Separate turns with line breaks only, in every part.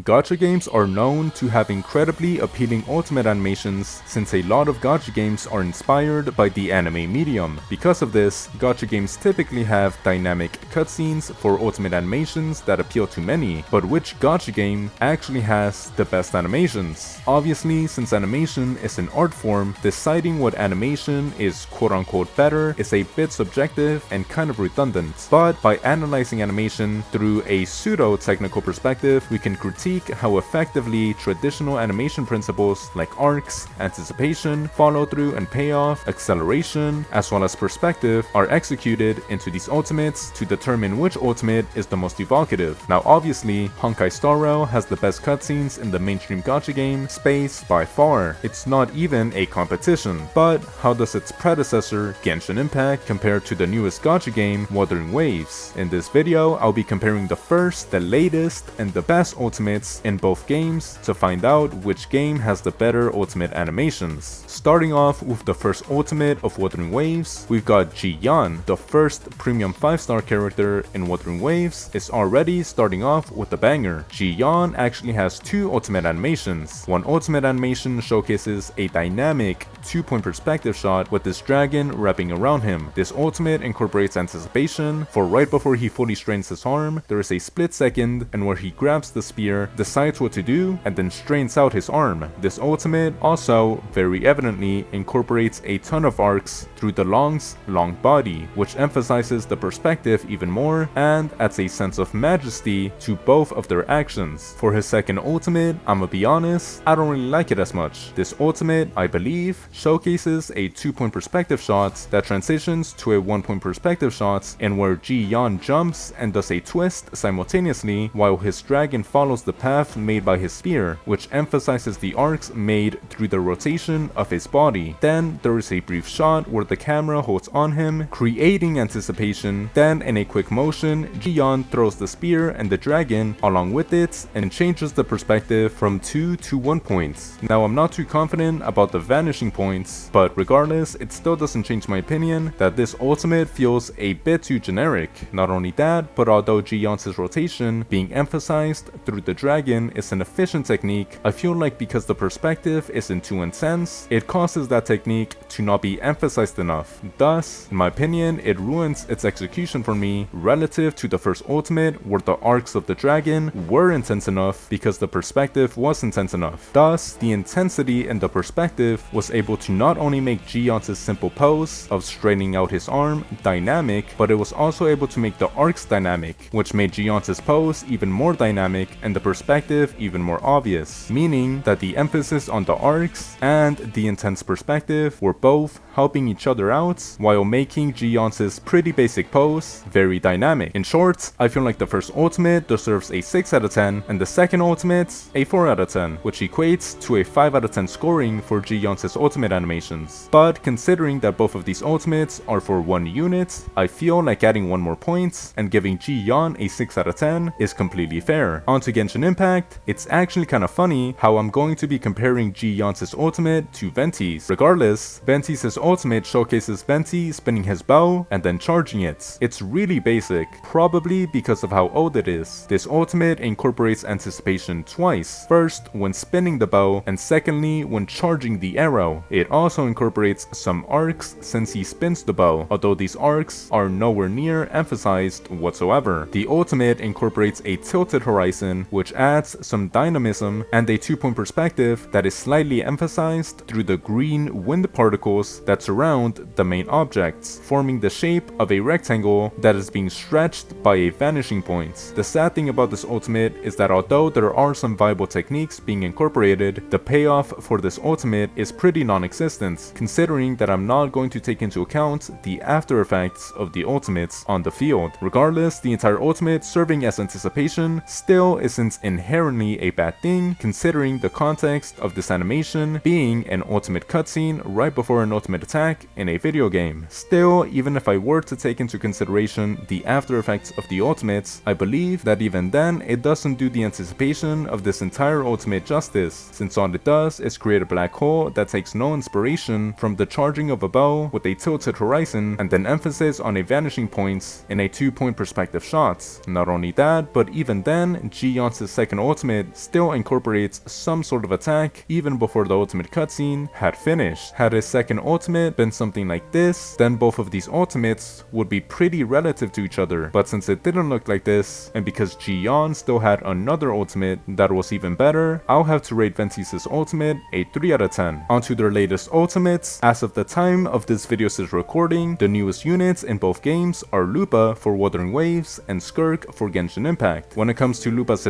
Gacha games are known to have incredibly appealing ultimate animations since a lot of gacha games are inspired by the anime medium. Because of this, gacha games typically have dynamic cutscenes for ultimate animations that appeal to many, but which gacha game actually has the best animations? Obviously, since animation is an art form, deciding what animation is quote-unquote better is a bit subjective and kind of redundant, but by analyzing animation through a pseudo-technical perspective, we can critique how effectively traditional animation principles like arcs, anticipation, follow-through and payoff, acceleration, as well as perspective are executed into these ultimates to determine which ultimate is the most evocative. Now obviously, Honkai Star Rail has the best cutscenes in the mainstream gacha game space by far. It's not even a competition. But how does its predecessor, Genshin Impact, compare to the newest gacha game, Wuthering Waves? In this video, I'll be comparing the first, the latest, and the best ultimates in both games to find out which game has the better ultimate animations. Starting off with the first ultimate of Wuthering Waves, we've got Jiyan. The first premium 5-star character in Wuthering Waves is already starting off with a banger. Jiyan actually has two ultimate animations. One ultimate animation showcases a dynamic 2-point perspective shot with this dragon wrapping around him. This ultimate incorporates anticipation, for right before he fully strains his arm, there is a split second and where he grabs the spear, decides what to do, and then strains out his arm. This ultimate also very evidently incorporates a ton of arcs through the Long's long body, which emphasizes the perspective even more and adds a sense of majesty to both of their actions. For his second ultimate, I'ma be honest, I don't really like it as much. This ultimate, I believe, showcases a 2-point perspective shot that transitions to a 1-point perspective shot and where Jiyan jumps and does a twist simultaneously while his dragon follows the path made by his spear, which emphasizes the arcs made through the rotation of his body. Then there is a brief shot where the camera holds on him, creating anticipation. Then in a quick motion, Jiyan throws the spear and the dragon along with it and changes the perspective from 2 to 1 points. Now I'm not too confident about the vanishing points, but regardless, it still doesn't change my opinion that this ultimate feels a bit too generic. Not only that, but although Jiyan's rotation being emphasized through the dragon is an efficient technique, I feel like because the perspective isn't too intense, it causes that technique to not be emphasized enough. Thus, in my opinion, it ruins its execution for me relative to the first ultimate where the arcs of the dragon were intense enough because the perspective was intense enough. Thus, the intensity in the perspective was able to not only make Jiyan's simple pose of straightening out his arm dynamic, but it was also able to make the arcs dynamic, which made Jiyan's pose even more dynamic and the perspective even more obvious, meaning that the emphasis on the arcs and the intense perspective were both helping each other out while making Jiyan's pretty basic pose very dynamic. In short, I feel like the first ultimate deserves a 6 out of 10 and the second ultimate a 4 out of 10, which equates to a 5 out of 10 scoring for Jiyan's ultimate animations. But considering that both of these ultimates are for one unit, I feel like adding one more point and giving Jiyan a 6 out of 10 is completely fair. On to Genshin Impact, it's actually kind of funny how I'm going to be comparing Jiyan's ultimate to Venti's. Regardless, Venti's ultimate showcases Venti spinning his bow and then charging it. It's really basic, probably because of how old it is. This ultimate incorporates anticipation twice, first when spinning the bow and secondly when charging the arrow. It also incorporates some arcs since he spins the bow, although these arcs are nowhere near emphasized whatsoever. The ultimate incorporates a tilted horizon which adds some dynamism and a 2-point perspective that is slightly emphasized through the green wind particles that surround the main objects, forming the shape of a rectangle that is being stretched by a vanishing point. The sad thing about this ultimate is that although there are some viable techniques being incorporated, the payoff for this ultimate is pretty non-existent, considering that I'm not going to take into account the after effects of the ultimates on the field. Regardless, the entire ultimate serving as anticipation still isn't inherently a bad thing, considering the context of this animation being an ultimate cutscene right before an ultimate attack in a video game. Still, even if I were to take into consideration the after effects of the ultimates, I believe that even then it doesn't do the anticipation of this entire ultimate justice, since all it does is create a black hole that takes no inspiration from the charging of a bow with a tilted horizon and then emphasis on a vanishing point in a 2-point perspective shot. Not only that, but even then, Jiyan's second ultimate still incorporates some sort of attack even before the ultimate cutscene had finished. Had his second ultimate been something like this, then both of these ultimates would be pretty relative to each other, but since it didn't look like this, and because Jiyan still had another ultimate that was even better, I'll have to rate Venti's ultimate a 3 out of 10. Onto their latest ultimates. As of the time of this video's recording, the newest units in both games are Lupa for Wuthering Waves and Skirk for Genshin Impact. When it comes to Lupa's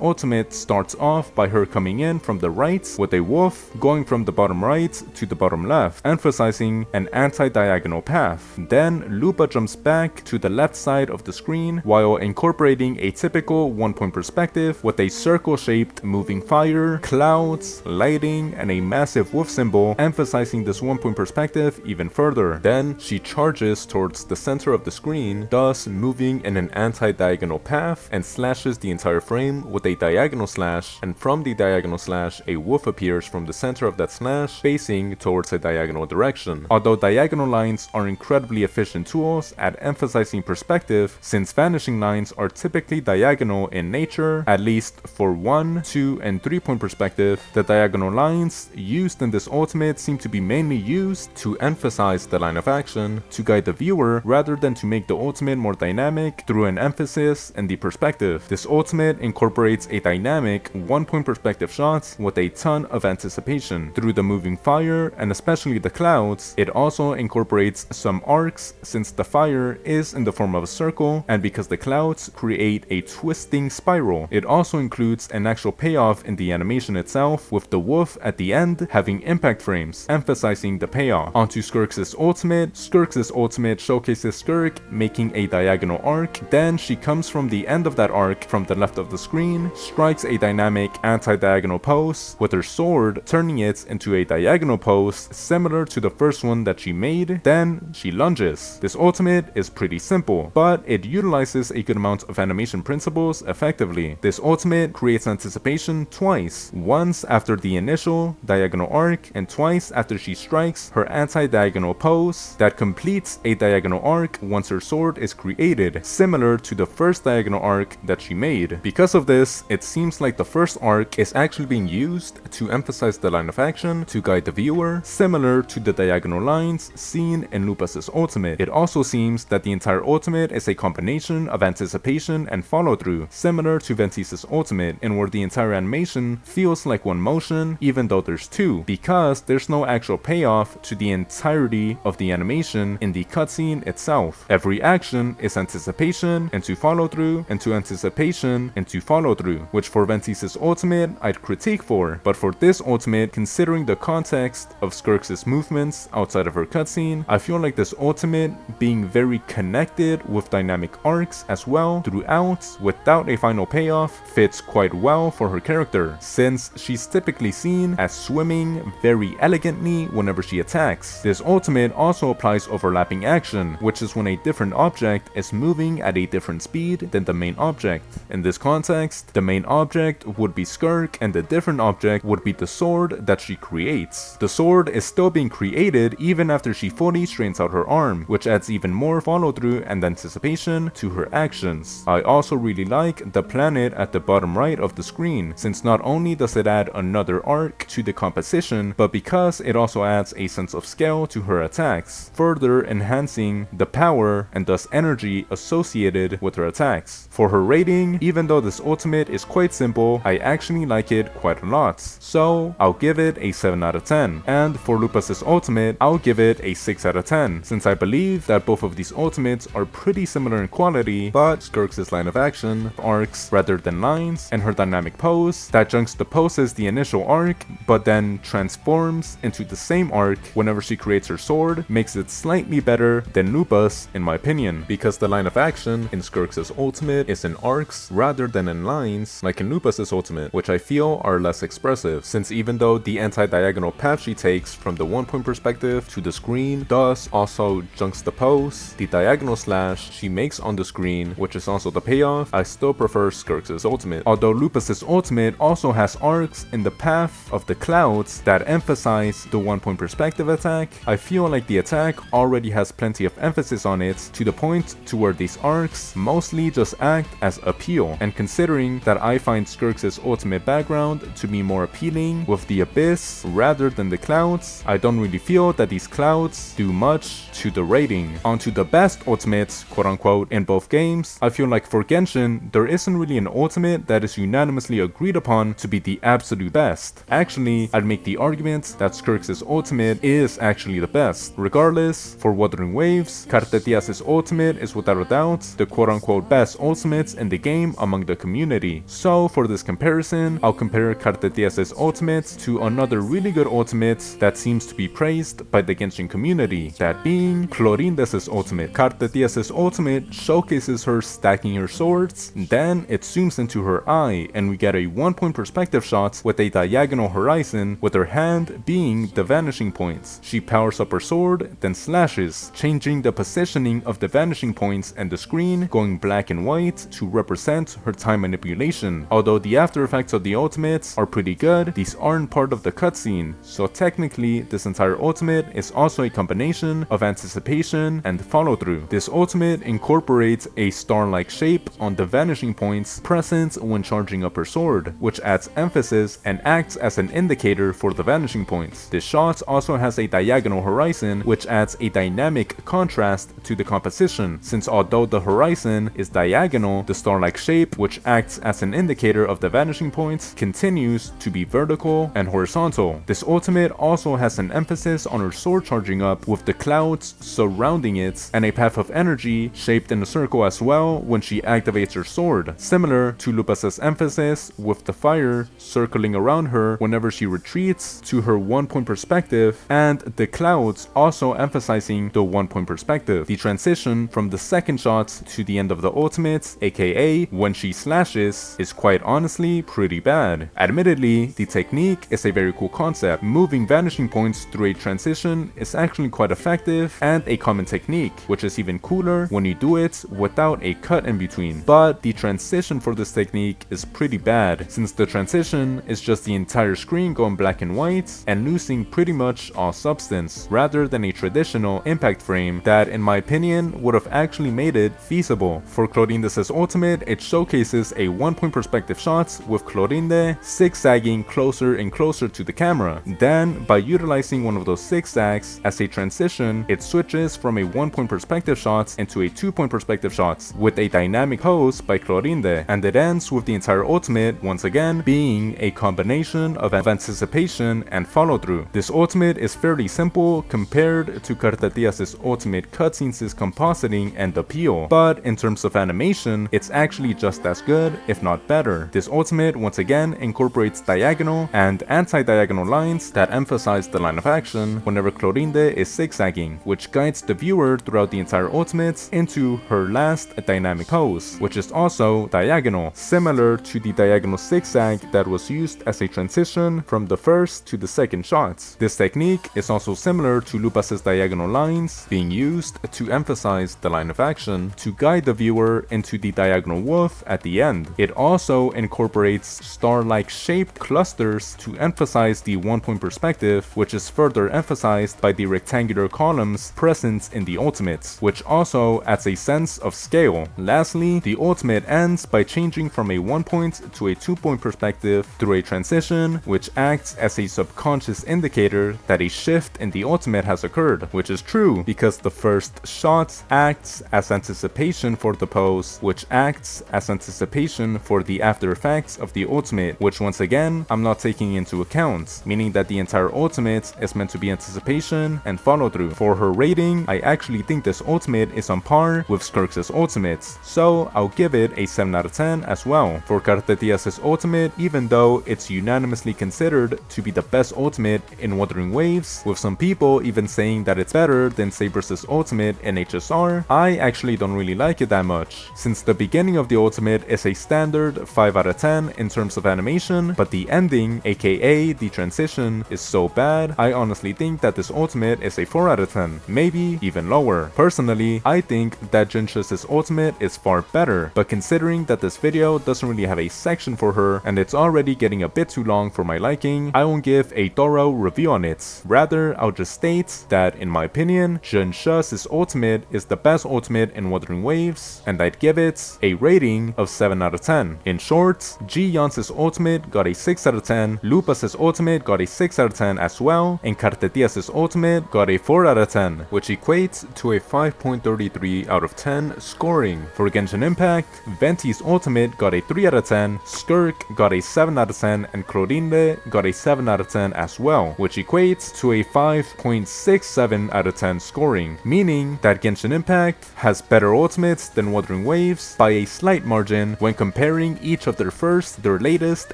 ultimate starts off by her coming in from the right with a wolf going from the bottom right to the bottom left, emphasizing an anti-diagonal path. Then Lupa jumps back to the left side of the screen while incorporating a typical 1-point perspective with a circle-shaped moving fire, clouds, lighting, and a massive wolf symbol, emphasizing this 1-point perspective even further. Then she charges towards the center of the screen, thus moving in an anti-diagonal path, and slashes the entire frame with a diagonal slash, and from the diagonal slash a wolf appears from the center of that slash facing towards a diagonal direction. Although diagonal lines are incredibly efficient tools at emphasizing perspective, since vanishing lines are typically diagonal in nature, at least for 1, 2, and 3-point perspective, the diagonal lines used in this ultimate seem to be mainly used to emphasize the line of action, to guide the viewer, rather than to make the ultimate more dynamic through an emphasis in the perspective. This ultimate incorporates a dynamic 1-point perspective shot with a ton of anticipation. Through the moving fire, and especially the clouds, it also incorporates some arcs since the fire is in the form of a circle, and because the clouds create a twisting spiral. It also includes an actual payoff in the animation itself, with the wolf at the end having impact frames, emphasizing the payoff. Onto Skirk's ultimate. Skirk's ultimate showcases Skirk making a diagonal arc, then she comes from the end of that arc from the left of the screen, strikes a dynamic anti-diagonal pose with her sword, turning it into a diagonal pose similar to the first one that she made, then she lunges. This ultimate is pretty simple, but it utilizes a good amount of animation principles effectively. This ultimate creates anticipation twice, once after the initial diagonal arc and twice after she strikes her anti-diagonal pose that completes a diagonal arc once her sword is created, similar to the first diagonal arc that she made. Because of this, it seems like the first arc is actually being used to emphasize the line of action to guide the viewer, similar to the diagonal lines seen in Lupa's ultimate. It also seems that the entire ultimate is a combination of anticipation and follow-through, similar to Venti's ultimate, and where the entire animation feels like one motion even though there's two, because there's no actual payoff to the entirety of the animation in the cutscene itself. Every action is anticipation into follow-through into anticipation into follow-through, which for Venti's ultimate I'd critique for, but for this ultimate, considering the context of Skirk's movements outside of her cutscene, I feel like this ultimate being very connected with dynamic arcs as well throughout without a final payoff fits quite well for her character, since she's typically seen as swimming very elegantly whenever she attacks. This ultimate also applies overlapping action, which is when a different object is moving at a different speed than the main object. In this context, the main object would be Skirk and the different object would be the sword that she creates. The sword is still being created even after she fully straightens out her arm, which adds even more follow-through and anticipation to her actions. I also really like the planet at the bottom right of the screen, since not only does it add another arc to the composition, but because it also adds a sense of scale to her attacks, further enhancing the power and thus energy associated with her attacks. For her rating, even though this ultimate is quite simple, I actually like it quite a lot, so I'll give it a 7 out of 10. And for Lupa's ultimate, I'll give it a 6 out of 10, since I believe that both of these ultimates are pretty similar in quality, but Skirk's line of action, arcs rather than lines, and her dynamic pose that juxtaposes the initial arc but then transforms into the same arc whenever she creates her sword makes it slightly better than Lupa's in my opinion, because the line of action in Skirk's ultimate is in arcs rather than in lines like in Lupa's ultimate, which I feel are less expressive, since even though the anti-diagonal path she takes from the 1-point perspective to the screen does also juxtapose the diagonal slash she makes on the screen, which is also the payoff, I still prefer Skirk's ultimate. Although Lupa's ultimate also has arcs in the path of the clouds that emphasize the 1-point perspective attack, I feel like the attack already has plenty of emphasis on it to the point to where these arcs mostly just act as appeal appeal. And considering that I find Skirk's ultimate background to be more appealing with the abyss rather than the clouds, I don't really feel that these clouds do much to the rating. Onto the best ultimates, quote unquote, in both games, I feel like for Genshin, there isn't really an ultimate that is unanimously agreed upon to be the absolute best. Actually, I'd make the argument that Skirk's ultimate is actually the best. Regardless, for Wuthering Waves, Cartethyia ultimate is without a doubt the quote unquote best ultimates in the game among the community. So for this comparison, I'll compare Cartethyia ultimate to another really good ultimate that seems to be praised by the Genshin community, that being Clorinde's ultimate. Cartethia's ultimate showcases her stacking her swords, then it zooms into her eye and we get a 1-point perspective shot with a diagonal horizon, with her hand being the vanishing points. She powers up her sword, then slashes, changing the positioning of the vanishing points and the screen, going black and white to represent her time manipulation. Although the after effects of the ultimates are pretty good, these aren't part of the cutscene, so technically this entire ultimate is also a combination of anticipation and follow through. This ultimate incorporates a star-like shape on the vanishing points present when charging up her sword, which adds emphasis and acts as an indicator for the vanishing points. This shot also has a diagonal horizon, which adds a dynamic contrast to the composition, since although the horizon is diagonal, the star-like shape, which acts as an indicator of the vanishing points, continues to be vertical and horizontal. This ultimate also has an emphasis on her sword charging up with the clouds surrounding it, and a path of energy shaped in a circle as well when she activates her sword, similar to Lupa's emphasis with the fire circling around her whenever she retreats to her 1-point perspective, and the clouds also emphasizing the 1-point perspective. The transition from the second shot to the end of the ultimate, aka when she slashes, is quite honestly pretty bad. Admittedly, the technique is a very cool concept. Moving vanishing points through a transition is actually quite effective and a common technique, which is even cooler when you do it without a cut in between. But the transition for this technique is pretty bad, since the transition is just the entire screen going black and white and losing pretty much all substance, rather than a traditional impact frame that, in my opinion, would have actually made it feasible. For Clorinde's ultimate, it showcases a 1-point perspective shot with Clorinde zigzagging closer and closer to the camera. Then, by utilizing one of those zigzags as a transition, it switches from a 1-point perspective shot into a 2-point perspective shot with a dynamic pose by Clorinde, and it ends with the entire ultimate once again being a combination of anticipation and follow through. This ultimate is fairly simple compared to Cartethia's ultimate cutscenes' compositing and appeal, but in terms of animation, it's actually just as good, if not better. This ultimate once again incorporates diagonal and anti-diagonal lines that emphasize the line of action whenever Clorinde is zigzagging, which guides the viewer throughout the entire ultimate into her last dynamic pose, which is also diagonal, similar to the diagonal zigzag that was used as a transition from the first to the second shot. This technique is also similar to Lupa's diagonal lines being used to emphasize the line of action to guide the viewer into the diagonal wolf at the end. It also incorporates star-like shaped clusters to emphasize the 1-point perspective, which is further emphasized by the rectangular columns present in the ultimate, which also adds a sense of scale. Lastly, the ultimate ends by changing from a 1-point to a 2-point perspective through a transition, which acts as a subconscious indicator that a shift in the ultimate has occurred, which is true because the first shot acts as anticipation for the pose, which acts as anticipation for the after effects of the ultimate, which once again I'm not taking into account, meaning that the entire ultimate is meant to be anticipation and follow through. For her rating, I actually think this ultimate is on par with Skirk's ultimate, so I'll give it a 7 out of 10 as well. For Cartethia's ultimate, even though it's unanimously considered to be the best ultimate in Wuthering Waves, with some people even saying that it's better than Saber's ultimate in HSR, I actually don't really like it that much, since the beginning of the ultimate is a standard 5 out of 10 in terms of animation, but the ending, aka the transition, is so bad, I honestly think that this ultimate is a 4 out of 10, maybe even lower. Personally, I think that Genshin's ultimate is far better, but considering that this video doesn't really have a section for her and it's already getting a bit too long for my liking, I won't give a thorough review on it. Rather, I'll just state that in my opinion, Genshin's ultimate is the best ultimate in Wuthering Waves, and I'd give it a rating rating of 7 out of 10. In short, Jiyan's ultimate got a 6 out of 10, Lupa's ultimate got a 6 out of 10 as well, and Cartethia's ultimate got a 4 out of 10, which equates to a 5.33 out of 10 scoring. For Genshin Impact, Venti's ultimate got a 3 out of 10, Skirk got a 7 out of 10, and Clorinde got a 7 out of 10 as well, which equates to a 5.67 out of 10 scoring, meaning that Genshin Impact has better ultimates than Wuthering Waves by a slight margin when comparing each of their first, their latest,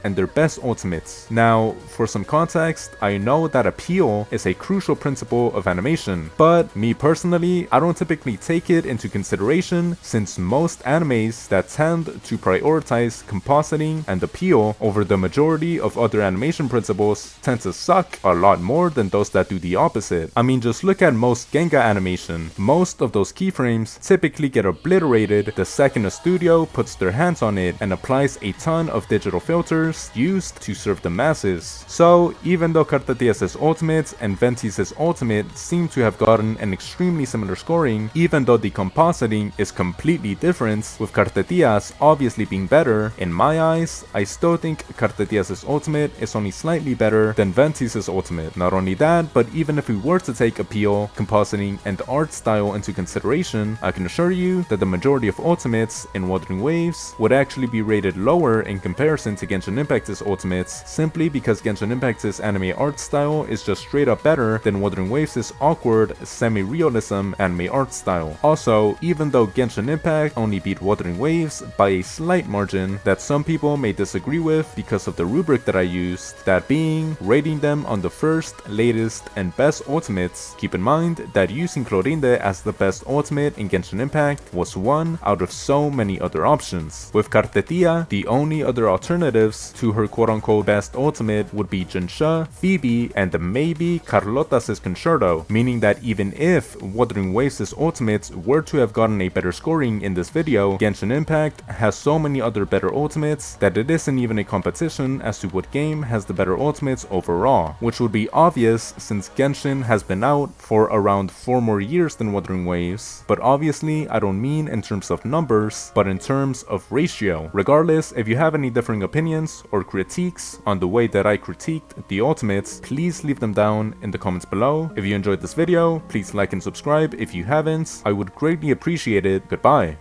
and their best ultimates. Now, for some context, I know that appeal is a crucial principle of animation, but me personally, I don't typically take it into consideration since most animes that tend to prioritize compositing and appeal over the majority of other animation principles tend to suck a lot more than those that do the opposite. I mean, just look at most Genga animation. Most of those keyframes typically get obliterated the second a studio puts their hands on it and applies a ton of digital filters used to serve the masses. So even though Cartethia's ultimate and Venti's ultimate seem to have gotten an extremely similar scoring, even though the compositing is completely different, with Cartethia's obviously being better, in my eyes, I still think Cartethia's ultimate is only slightly better than Venti's ultimate. Not only that, but even if we were to take appeal, compositing, and art style into consideration, I can assure you that the majority of ultimates in Wuthering Waves would actually be rated lower in comparison to Genshin Impact's ultimates, simply because Genshin Impact's anime art style is just straight up better than Wuthering Waves' awkward, semi-realism anime art style. Also, even though Genshin Impact only beat Wuthering Waves by a slight margin that some people may disagree with because of the rubric that I used, that being rating them on the first, latest, and best ultimates, keep in mind that using Clorinde as the best ultimate in Genshin Impact was one out of so many other options. With Cartethyia, the only other alternatives to her quote-unquote best ultimate would be Jinsha, Phoebe, and maybe Carlotta's Concerto, meaning that even if Wuthering Waves' ultimates were to have gotten a better scoring in this video, Genshin Impact has so many other better ultimates that it isn't even a competition as to what game has the better ultimates overall, which would be obvious since Genshin has been out for around 4 more years than Wuthering Waves, but obviously I don't mean in terms of numbers, but in terms of ratio. Regardless, if you have any differing opinions or critiques on the way that I critiqued the ultimates, please leave them down in the comments below. If you enjoyed this video, please like and subscribe if you haven't. I would greatly appreciate it. Goodbye.